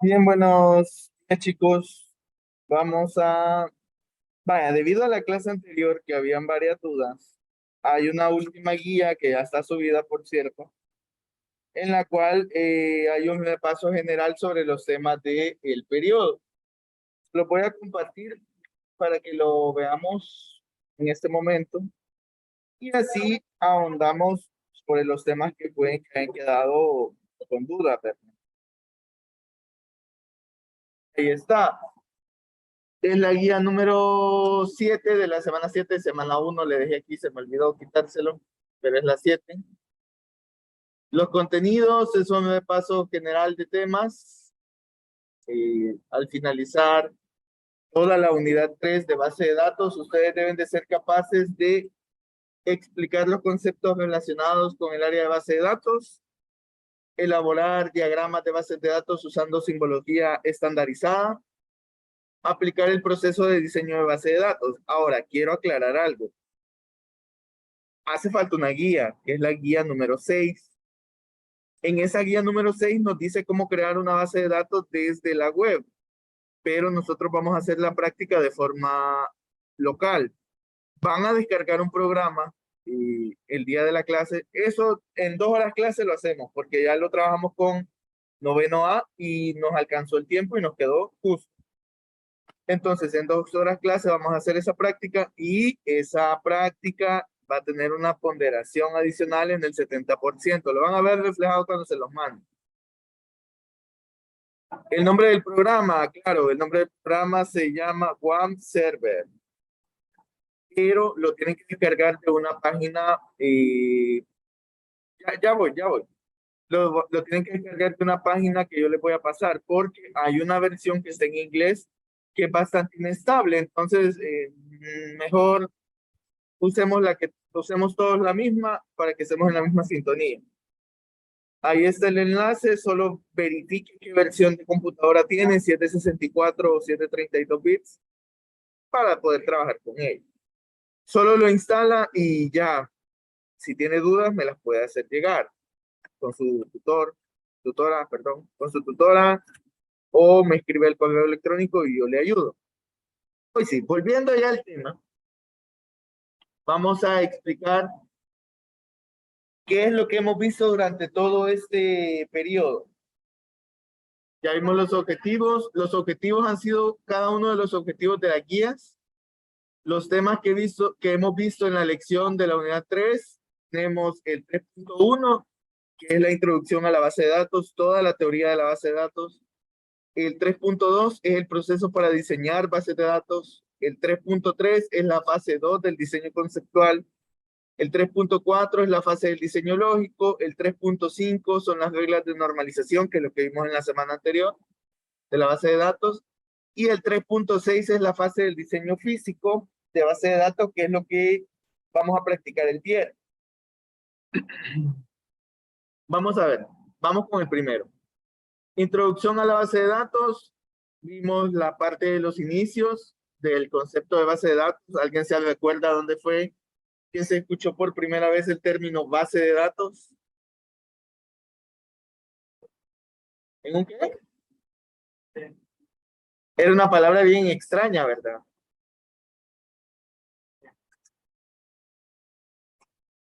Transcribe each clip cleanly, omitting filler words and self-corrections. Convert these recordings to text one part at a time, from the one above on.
Bien, buenos días, chicos. Vamos a... Vaya, debido a la clase anterior que habían varias dudas, hay una última guía que ya está subida, por cierto, en la cual hay un repaso general sobre los temas del periodo. Lo voy a compartir para que lo veamos en este momento y así ahondamos sobre los temas que pueden que hayan quedado con duda. Ahí está. Es la guía número 7 de la semana 7, semana 1, le dejé aquí, se me olvidó quitárselo, pero es la 7. Los contenidos es un repaso general de temas. Al finalizar toda la unidad 3 de base de datos, ustedes deben de ser capaces de explicar los conceptos relacionados con el área de base de datos, elaborar diagramas de bases de datos usando simbología estandarizada, aplicar el proceso de diseño de base de datos. Ahora, quiero aclarar algo. Hace falta una guía, que es la guía número 6. En esa guía número 6 nos dice cómo crear una base de datos desde la web, pero nosotros vamos a hacer la práctica de forma local. Van a descargar un programa y el día de la clase, eso en 2 horas clase lo hacemos, porque ya lo trabajamos con noveno A y nos alcanzó el tiempo y nos quedó justo. Entonces, en 2 horas clase vamos a hacer esa práctica y esa práctica va a tener una ponderación adicional en el 70%. Lo van a ver reflejado cuando se los mande. El nombre del programa, claro, el nombre del programa se llama WAMP Server, pero lo tienen que descargar de una página. Ya voy, ya voy. Lo tienen que descargar de una página que yo les voy a pasar, porque hay una versión que está en inglés que es bastante inestable. Entonces, mejor usemos todos la misma para que estemos en la misma sintonía. Ahí está el enlace, solo verifique qué versión de computadora tiene, si es de 64 o si es de 32 bits, para poder trabajar con él. Solo lo instala y ya, si tiene dudas, me las puede hacer llegar con su con su tutora, o me escribe el correo electrónico y yo le ayudo. Pues sí, volviendo ya al tema, vamos a explicar qué es lo que hemos visto durante todo este periodo. Ya vimos los objetivos. Los objetivos han sido cada uno de los objetivos de las guías. Los temas que hemos visto en la lección de la unidad 3, tenemos el 3.1, que es la introducción a la base de datos, toda la teoría de la base de datos. El 3.2 es el proceso para diseñar bases de datos. El 3.3 es la fase 2 del diseño conceptual. El 3.4 es la fase del diseño lógico. El 3.5 son las reglas de normalización, que es lo que vimos en la semana anterior, de la base de datos. Y el 3.6 es la fase del diseño físico de base de datos, que es lo que vamos a practicar el día. Vamos a ver, vamos con el primero. Introducción a la base de datos. Vimos la parte de los inicios del concepto de base de datos. ¿Alguien se recuerda dónde fue que se escuchó por primera vez el término base de datos? ¿En un qué? Era una palabra bien extraña, ¿verdad?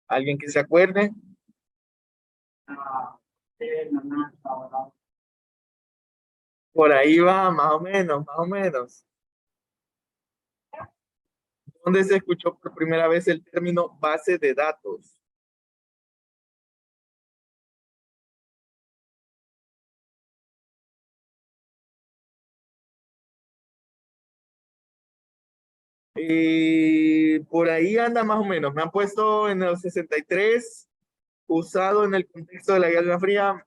¿Alguien que se acuerde? Por ahí va, más o menos, más o menos. ¿Dónde se escuchó por primera vez el término base de datos? Por ahí anda más o menos. Me han puesto en el 63, usado en el contexto de la Guerra Fría.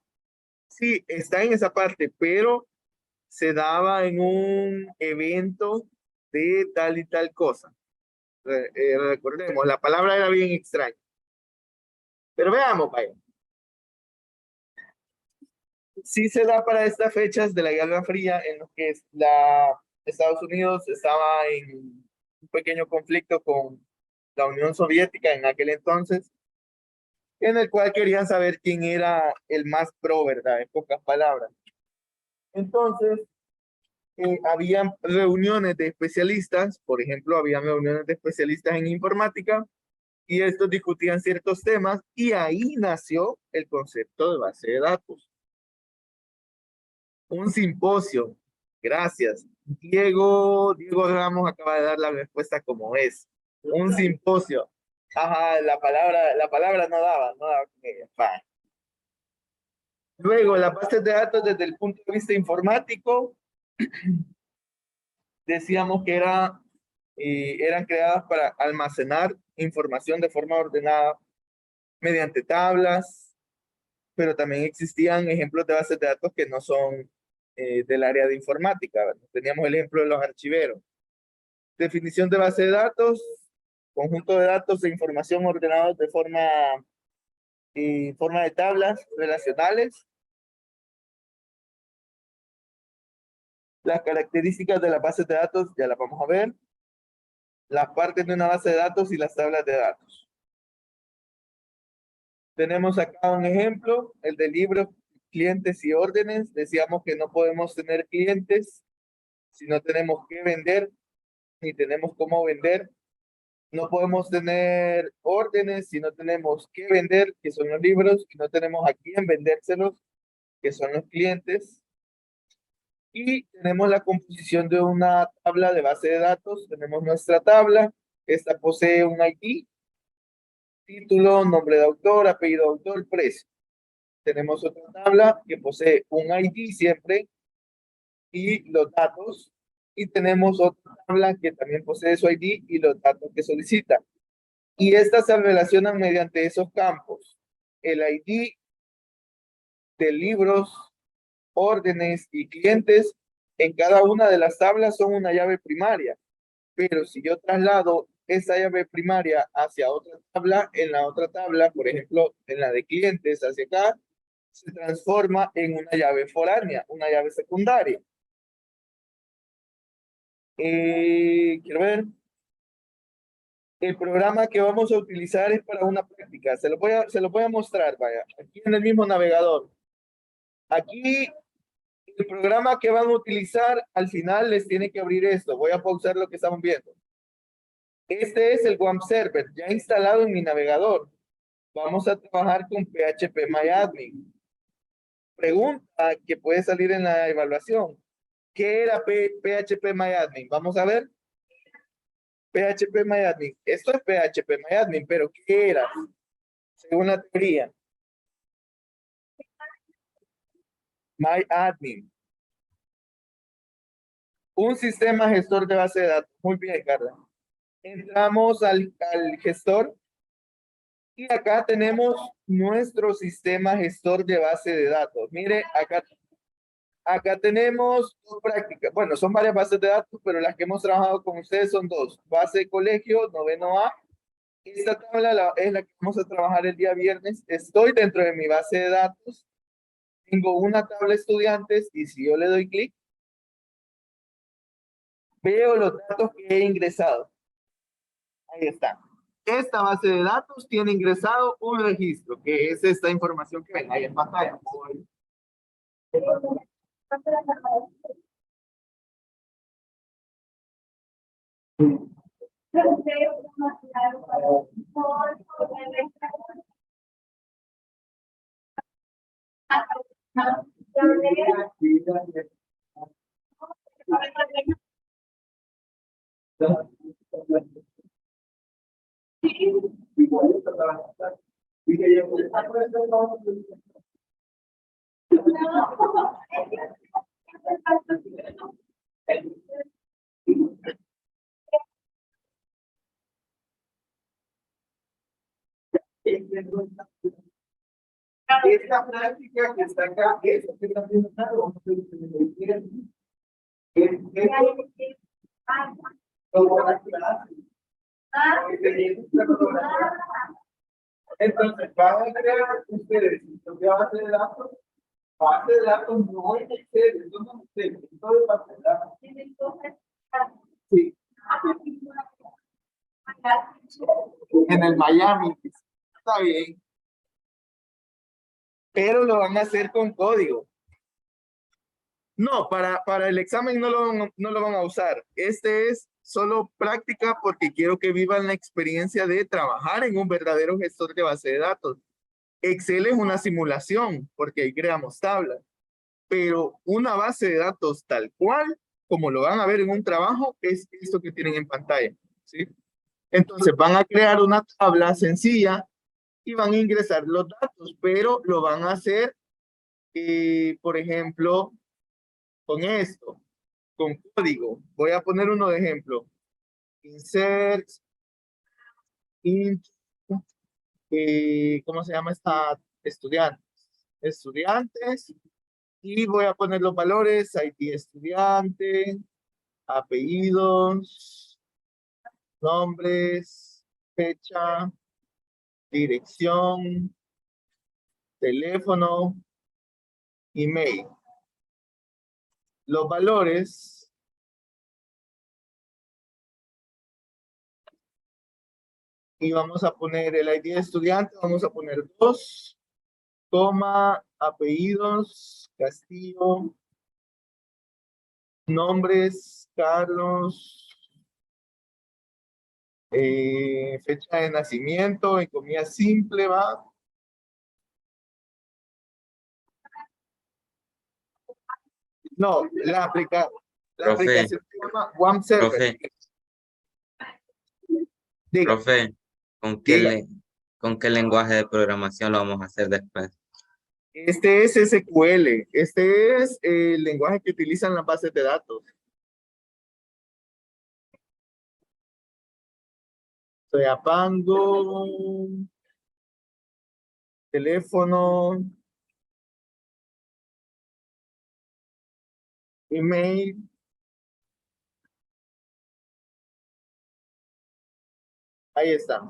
Sí, está en esa parte, pero se daba en un evento de tal y tal cosa. Recordemos, la palabra era bien extraña. Pero veamos, vaya. Sí se da para estas fechas de la Guerra Fría en los que Estados Unidos estaba en un pequeño conflicto con la Unión Soviética en aquel entonces, en el cual querían saber quién era el más pro, ¿verdad? En pocas palabras. Entonces, habían reuniones de especialistas, por ejemplo, habían reuniones de especialistas en informática, y estos discutían ciertos temas, y ahí nació el concepto de base de datos. Un simposio. Gracias. Diego Ramos acaba de dar la respuesta como es. Un simposio. Ajá, la palabra no daba con ella. Va. Luego, las bases de datos desde el punto de vista informático, decíamos que eran creadas para almacenar información de forma ordenada mediante tablas, pero también existían ejemplos de bases de datos que no son del área de informática, ¿verdad? Teníamos el ejemplo de los archiveros. Definición de base de datos, conjunto de datos e información ordenados de forma de tablas relacionales. Las características de las bases de datos, ya las vamos a ver. Las partes de una base de datos y las tablas de datos. Tenemos acá un ejemplo, el de libros, clientes y órdenes. Decíamos que no podemos tener clientes si no tenemos que vender, ni tenemos cómo vender. No podemos tener órdenes si no tenemos que vender, que son los libros, y no tenemos a quién vendérselos, que son los clientes. Y tenemos la composición de una tabla de base de datos. Tenemos nuestra tabla. Esta posee un ID, título, nombre de autor, apellido de autor, precio. Tenemos otra tabla que posee un ID siempre y los datos. Y tenemos otra tabla que también posee su ID y los datos que solicita. Y estas se relacionan mediante esos campos. El ID de libros, órdenes y clientes en cada una de las tablas son una llave primaria. Pero si yo traslado esa llave primaria hacia otra tabla, en la otra tabla, por ejemplo, en la de clientes hacia acá, se transforma en una llave foránea, una llave secundaria. Quiero ver. El programa que vamos a utilizar es para una práctica. Se lo voy a mostrar, vaya, aquí en el mismo navegador. Aquí el programa que van a utilizar al final les tiene que abrir esto. Voy a pausar lo que estamos viendo. Este es el WAMP Server ya instalado en mi navegador. Vamos a trabajar con PHPMyAdmin. Pregunta que puede salir en la evaluación. ¿Qué era PHPMyAdmin? Vamos a ver. PHPMyAdmin. Esto es PHPMyAdmin, pero ¿qué era? Según la teoría. MyAdmin. Un sistema gestor de base de datos. Muy bien, Carla. Entramos al gestor y acá tenemos nuestro sistema gestor de base de datos. Mire, acá tenemos dos prácticas. Bueno, son varias bases de datos, pero las que hemos trabajado con ustedes son dos. Base de colegio, noveno A. Esta tabla es la que vamos a trabajar el día viernes. Estoy dentro de mi base de datos. Tengo una tabla estudiantes y si yo le doy clic, veo los datos que he ingresado. Ahí está. Esta base de datos tiene ingresado un registro, que es esta información que ven ahí en pantalla. Esta práctica que está acá, eso que está haciendo algo, Entonces, van a crear ustedes una base de datos no en Excel, eso no es Excel, esto es base de datos. Sí, en el Miami, está bien, pero lo van a hacer con código. No, para el examen no lo van a usar. Este es solo práctica porque quiero que vivan la experiencia de trabajar en un verdadero gestor de base de datos. Excel es una simulación porque ahí creamos tablas, pero una base de datos tal cual, como lo van a ver en un trabajo, es esto que tienen en pantalla, ¿sí? Entonces van a crear una tabla sencilla y van a ingresar los datos, pero lo van a hacer, por ejemplo, con esto, con código. Voy a poner uno de ejemplo. Insert, int, ¿cómo se llama esta? Estudiantes. Estudiantes. Y voy a poner los valores, ID estudiante, apellidos, nombres, fecha, dirección, teléfono, email. Los valores, y vamos a poner el ID de estudiante, vamos a poner 2, coma, apellidos, Castillo, nombres, Carlos, fecha de nacimiento, en comida simple, va. No, la Profe, aplicación se llama OneServer. profe, Diga, profe, diga. ¿con qué lenguaje de programación lo vamos a hacer después? Este es SQL. Este es el lenguaje que utilizan las bases de datos. Soyapango, teléfono, email. Ahí está.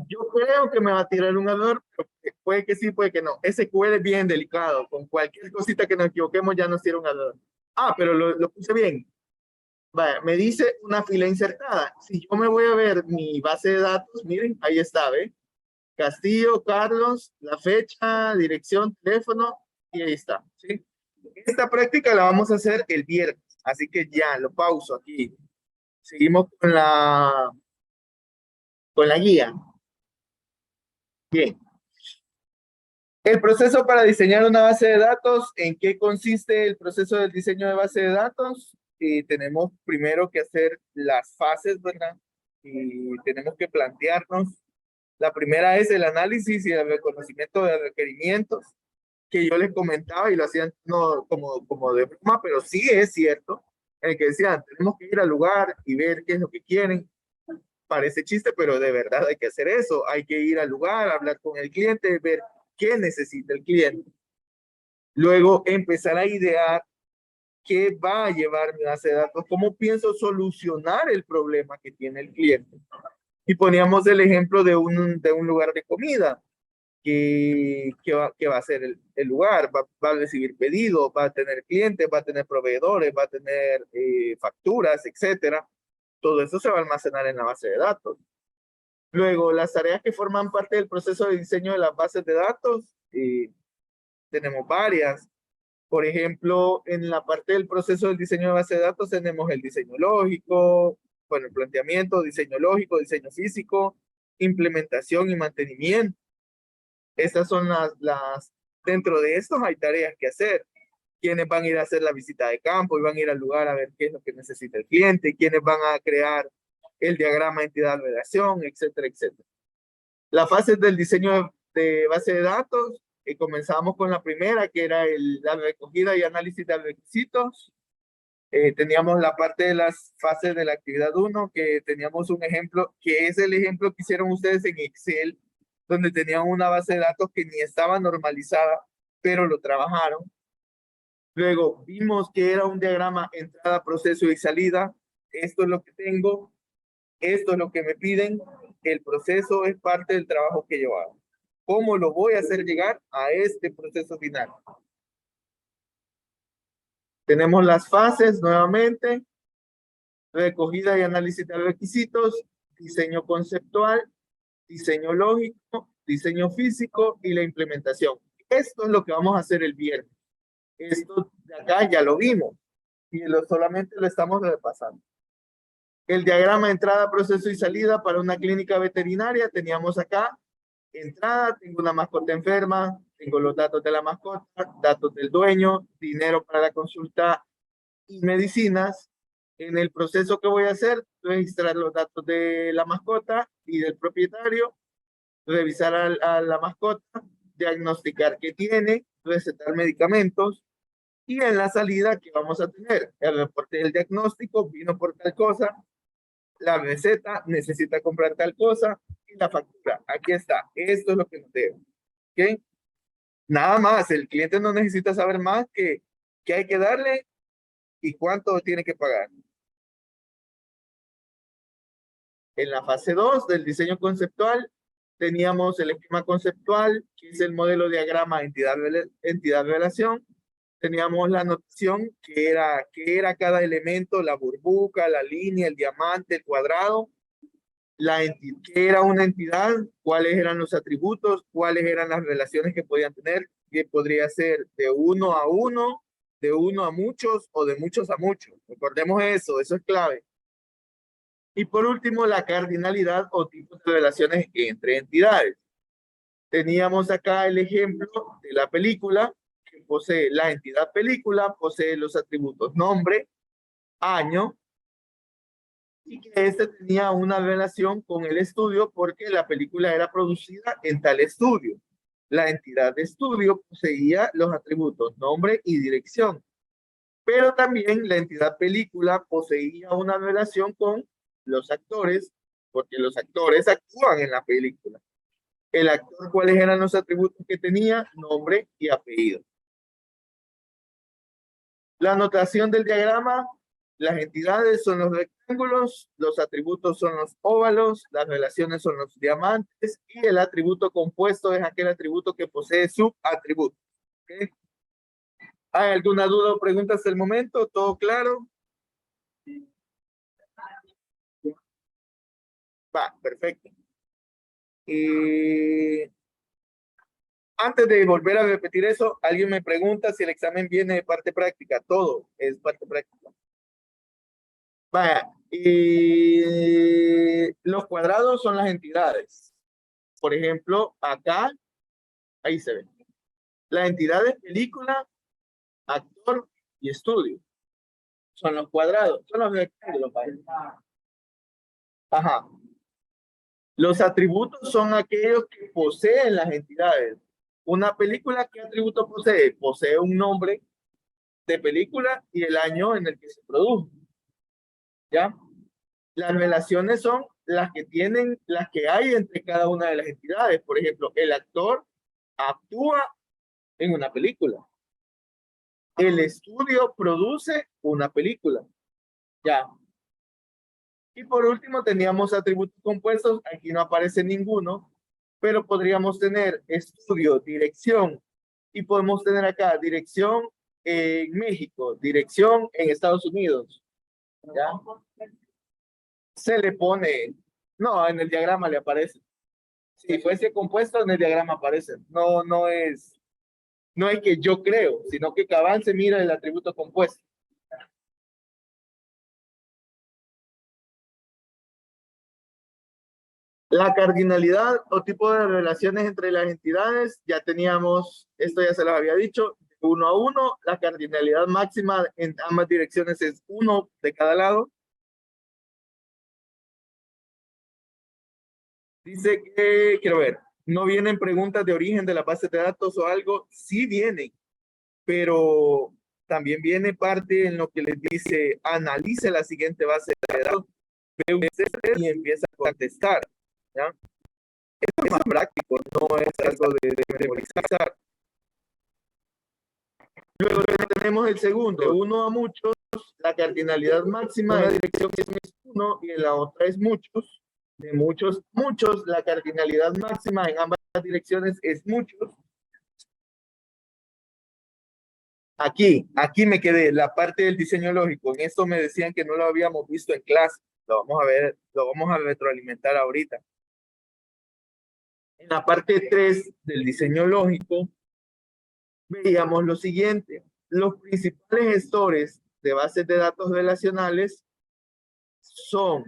Yo creo que me va a tirar un error, pero puede que sí, puede que no. SQL es bien delicado. Con cualquier cosita que nos equivoquemos ya nos tira un error. Ah, pero lo puse bien. Vaya, me dice una fila insertada. Si yo me voy a ver mi base de datos, miren, ahí está, ¿ve? Castillo, Carlos, la fecha, dirección, teléfono, y ahí está, ¿sí? Esta práctica la vamos a hacer el viernes, así que ya, lo pauso aquí. Seguimos con la guía. Bien. El proceso para diseñar una base de datos, ¿en qué consiste el proceso del diseño de base de datos? Tenemos primero que hacer las fases, ¿verdad? Y tenemos que plantearnos. La primera es el análisis y el reconocimiento de requerimientos, que yo les comentaba y lo hacían no, como de broma, pero sí es cierto, el que decían, tenemos que ir al lugar y ver qué es lo que quieren. Parece chiste, pero de verdad hay que hacer eso. Hay que ir al lugar, hablar con el cliente, ver qué necesita el cliente. Luego empezar a idear qué va a llevar mi base de datos, cómo pienso solucionar el problema que tiene el cliente. Y poníamos el ejemplo de un lugar de comida que va a ser el lugar, va a recibir pedidos, va a tener clientes, va a tener proveedores, va a tener facturas, etcétera. Todo eso se va a almacenar en la base de datos. Luego, las tareas que forman parte del proceso de diseño de las bases de datos, tenemos varias. Por ejemplo, en la parte del proceso del diseño de base de datos tenemos el diseño lógico, bueno, el planteamiento, diseño lógico, diseño físico, implementación y mantenimiento. Estas son dentro de estos hay tareas que hacer. Quienes van a ir a hacer la visita de campo y van a ir al lugar a ver qué es lo que necesita el cliente, quienes van a crear el diagrama entidad-relación, etcétera, etcétera. Las fases del diseño de base de datos, comenzamos con la primera, que era la recogida y análisis de requisitos. Teníamos la parte de las fases de la actividad 1, que teníamos un ejemplo, que es el ejemplo que hicieron ustedes en Excel, donde tenían una base de datos que ni estaba normalizada, pero lo trabajaron. Luego vimos que era un diagrama entrada, proceso y salida. Esto es lo que tengo, esto es lo que me piden, el proceso es parte del trabajo que yo hago. ¿Cómo lo voy a hacer llegar a este proceso final? Tenemos las fases nuevamente: recogida y análisis de requisitos, diseño conceptual, diseño lógico, diseño físico y la implementación. Esto es lo que vamos a hacer el viernes. Esto de acá ya lo vimos y solamente lo estamos repasando. El diagrama de entrada, proceso y salida para una clínica veterinaria. Teníamos acá entrada, tengo una mascota enferma, tengo los datos de la mascota, datos del dueño, dinero para la consulta y medicinas. En el proceso que voy a hacer, registrar los datos de la mascota y del propietario, revisar a la mascota, diagnosticar qué tiene, recetar medicamentos, y en la salida que vamos a tener el reporte del diagnóstico: vino por tal cosa, la receta, necesita comprar tal cosa, y la factura. Aquí está. Esto es lo que nos debe. ¿Ok? Nada más. El cliente no necesita saber más que qué hay que darle y cuánto tiene que pagar. En la fase 2 del diseño conceptual, teníamos el esquema conceptual, que es el modelo diagrama entidad-relación. Teníamos la notación, que era cada elemento: la burbuja, la línea, el diamante, el cuadrado. ¿Qué era una entidad? ¿Cuáles eran los atributos? ¿Cuáles eran las relaciones que podían tener? Que podría ser de uno a uno, de uno a muchos o de muchos a muchos. Recordemos eso es clave. Y por último, la cardinalidad o tipos de relaciones entre entidades. Teníamos acá el ejemplo de la película, que posee la entidad película, posee los atributos nombre, año, y que este tenía una relación con el estudio porque la película era producida en tal estudio. La entidad de estudio poseía los atributos nombre y dirección, pero también la entidad película poseía una relación con los actores, porque los actores actúan en la película. El actor, ¿cuáles eran los atributos que tenía? Nombre y apellido. La notación del diagrama: las entidades son los rectángulos, los atributos son los óvalos, las relaciones son los diamantes, y el atributo compuesto es aquel atributo que posee subatributos. ¿Okay? ¿Hay alguna duda o pregunta hasta el momento? ¿Todo claro? Va, perfecto. Antes de volver a repetir eso, alguien me pregunta si el examen viene de parte práctica. Todo es parte práctica. Vaya, los cuadrados son las entidades. Por ejemplo, acá, ahí se ve. La entidad es película, actor y estudio. Son los cuadrados, son los rectángulos. Ajá. Los atributos son aquellos que poseen las entidades. Una película, ¿qué atributo posee? Posee un nombre de película y el año en el que se produjo. ¿Ya? Las relaciones son las que hay entre cada una de las entidades. Por ejemplo, el actor actúa en una película. El estudio produce una película. Ya. Y por último teníamos atributos compuestos. Aquí no aparece ninguno, pero podríamos tener estudio, dirección, y podemos tener acá dirección en México, dirección en Estados Unidos. ¿Ya? Se le pone, no, en el diagrama le aparece. Si fuese compuesto, en el diagrama aparece. No es que yo creo, sino que cabal se mira el atributo compuesto. La cardinalidad o tipo de relaciones entre las entidades, ya teníamos, esto ya se los había dicho, 1 a 1. La cardinalidad máxima en ambas direcciones es 1 de cada lado. Dice que, quiero ver, no vienen preguntas de origen de la base de datos o algo. Sí vienen, pero también viene parte en lo que les dice: analice la siguiente base de datos, ve usted y empieza a contestar. ¿Ya? Esto es más práctico, no es algo de memorizar. Luego tenemos el segundo, de 1 a muchos. La cardinalidad máxima de dirección es 1 y la otra es muchos. De muchos, la cardinalidad máxima en ambas direcciones es muchos. Aquí me quedé, la parte del diseño lógico. En esto me decían que no lo habíamos visto en clase. Lo vamos a ver, lo vamos a retroalimentar ahorita. En la parte 3 del diseño lógico, veíamos lo siguiente. Los principales gestores de bases de datos relacionales son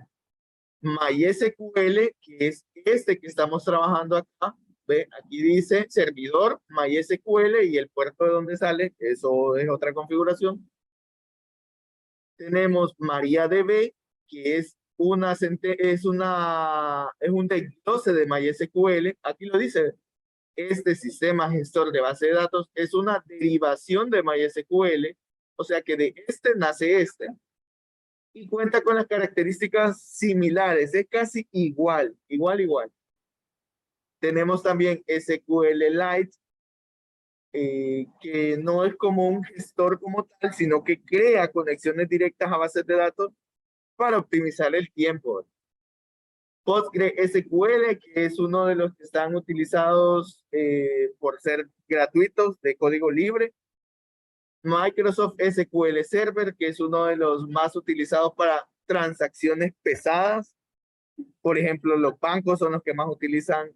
MySQL, que es este que estamos trabajando acá. Ve, aquí dice servidor MySQL y el puerto de donde sale, eso es otra configuración. Tenemos MariaDB, que es un desglose de MySQL. Aquí lo dice, este sistema gestor de base de datos es una derivación de MySQL, o sea que de este nace este, y cuenta con las características similares, es casi igual. Tenemos también SQLite, que no es como un gestor como tal, sino que crea conexiones directas a bases de datos para optimizar el tiempo. PostgreSQL, que es uno de los que están utilizados por ser gratuitos de código libre. Microsoft SQL Server, que es uno de los más utilizados para transacciones pesadas. Por ejemplo, los bancos son los que más utilizan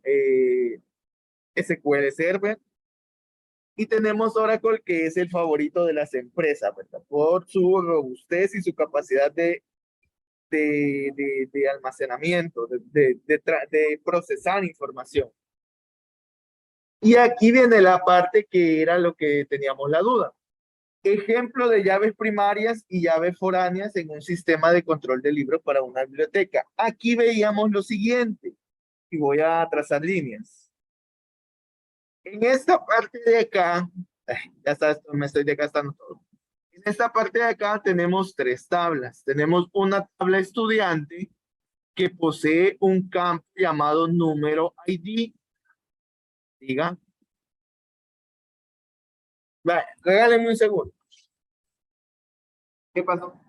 SQL Server. Y tenemos Oracle, que es el favorito de las empresas, ¿verdad? Por su robustez y su capacidad de almacenamiento, de procesar información. Y aquí viene la parte que era lo que teníamos la duda. Ejemplo de llaves primarias y llaves foráneas en un sistema de control de libros para una biblioteca. Aquí veíamos lo siguiente, y voy a trazar líneas. En esta parte de acá, ya sabes, me estoy desgastando todo. En esta parte de acá tenemos tres tablas. Tenemos una tabla estudiante que posee un campo llamado número ID. Diga. Vale, regáleme un segundo. ¿Qué pasó?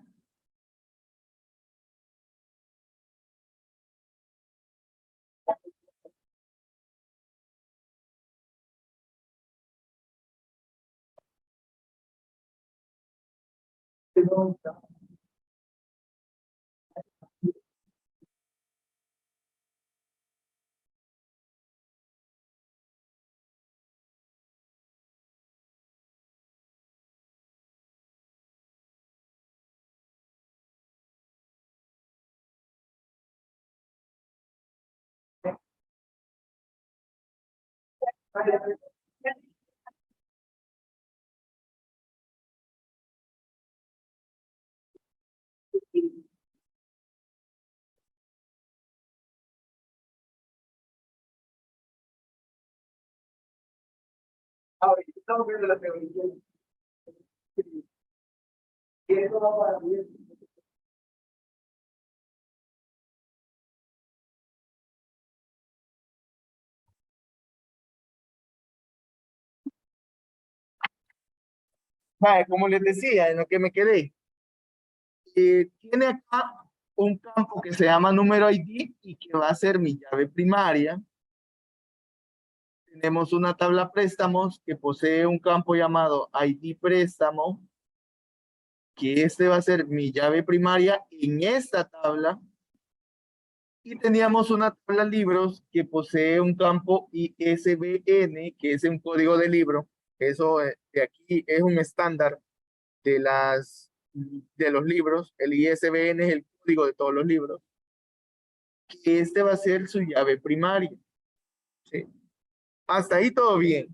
Ahora, estamos viendo la teoría. Y eso va para mí. Vale, como les decía, en lo que me quedé, tiene acá un campo que se llama número ID y que va a ser mi llave primaria. Tenemos una tabla préstamos que posee un campo llamado ID préstamo, que este va a ser mi llave primaria en esta tabla. Y teníamos una tabla libros que posee un campo ISBN, que es un código de libro. Eso de aquí es un estándar de los libros. El ISBN es el código de todos los libros. Que este va a ser su llave primaria. ¿Sí? Hasta ahí todo bien.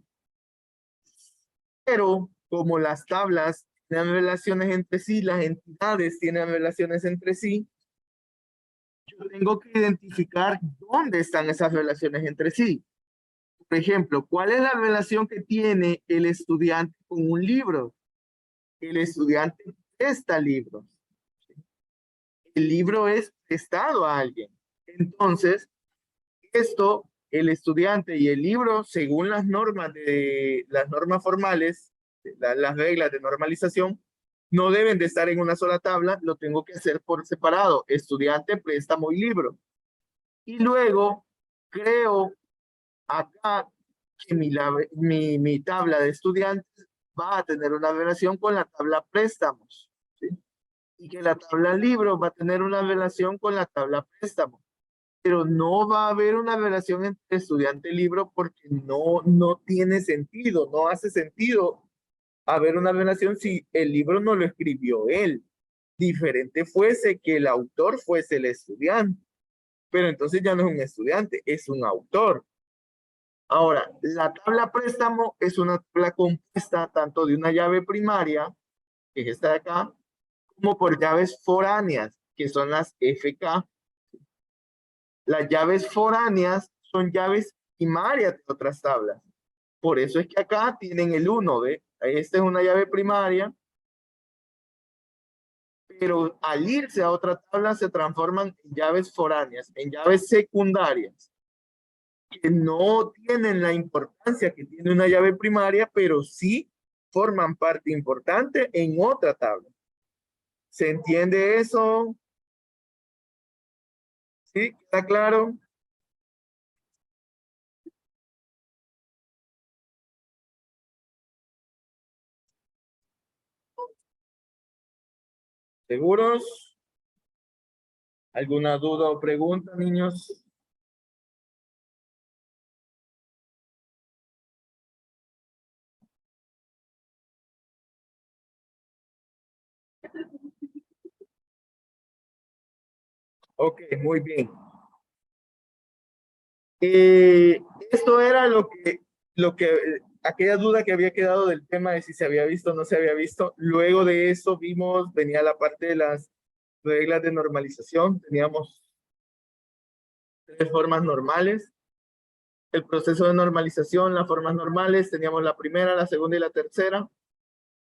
Pero como las tablas tienen relaciones entre sí, las entidades tienen relaciones entre sí, yo tengo que identificar dónde están esas relaciones entre sí. Por ejemplo, ¿cuál es la relación que tiene el estudiante con un libro? El estudiante presta libros. El libro es prestado a alguien. Entonces, el estudiante y el libro, según las normas formales, las reglas de normalización, no deben de estar en una sola tabla, lo tengo que hacer por separado, estudiante, préstamo y libro. Y luego creo acá que mi tabla de estudiantes va a tener una relación con la tabla préstamos, ¿sí? Y que la tabla libros va a tener una relación con la tabla préstamos. Pero no va a haber una relación entre estudiante y libro porque no tiene sentido, no hace sentido haber una relación si el libro no lo escribió él. Diferente fuese que el autor fuese el estudiante, pero entonces ya no es un estudiante, es un autor. Ahora, la tabla préstamo es una tabla compuesta tanto de una llave primaria, que es esta de acá, como por llaves foráneas, que son las FK. Las llaves foráneas son llaves primarias de otras tablas. Por eso es que acá tienen el 1, ¿ve? Esta es una llave primaria, pero al irse a otra tabla se transforman en llaves foráneas, en llaves secundarias, que no tienen la importancia que tiene una llave primaria, pero sí forman parte importante en otra tabla. ¿Se entiende eso? ¿Sí? ¿Está claro? ¿Seguros? ¿Alguna duda o pregunta, niños? Ok, muy bien. Esto era aquella duda que había quedado del tema de si se había visto o no se había visto. Luego de eso venía la parte de las reglas de normalización. Teníamos 3 formas normales. El proceso de normalización, las formas normales, teníamos la primera, la segunda y la tercera.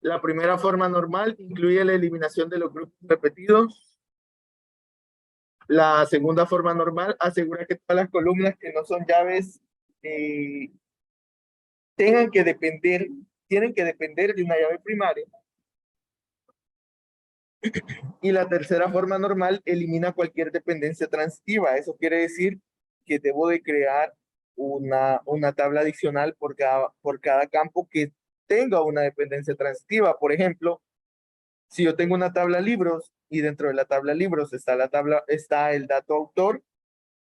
La primera forma normal incluye la eliminación de los grupos repetidos. La segunda forma normal asegura que todas las columnas que no son llaves tienen que depender de una llave primaria. Y la tercera forma normal elimina cualquier dependencia transitiva. Eso quiere decir que debo de crear una tabla adicional por cada campo que tenga una dependencia transitiva. Por ejemplo, si yo tengo una tabla libros y dentro de la tabla libros está el dato autor,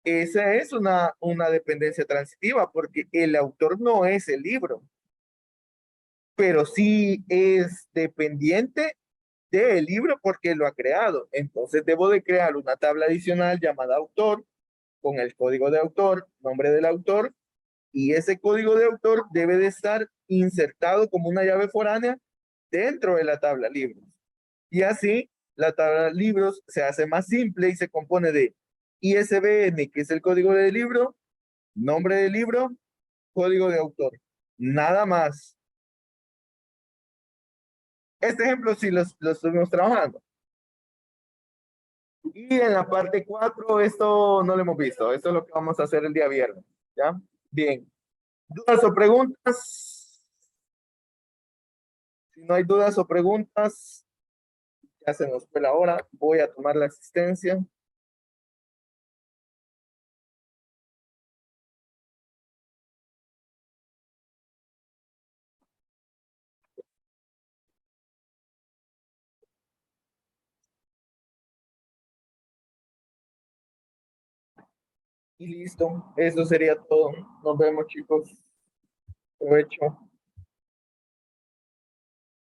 esa es una dependencia transitiva porque el autor no es el libro, pero sí es dependiente del libro porque lo ha creado. Entonces debo de crear una tabla adicional llamada autor con el código de autor, nombre del autor, y ese código de autor debe de estar insertado como una llave foránea dentro de la tabla libros. Y así la tabla libros se hace más simple y se compone de ISBN, que es el código del libro, nombre del libro, código de autor. Nada más. Este ejemplo sí lo estuvimos trabajando. Y en la parte 4, esto no lo hemos visto. Esto es lo que vamos a hacer el día viernes. ¿Ya? Bien. ¿Dudas o preguntas? Si no hay dudas o preguntas, ya se nos fue la hora. Voy a tomar la asistencia. Y listo. Eso sería todo. Nos vemos, chicos. Provecho.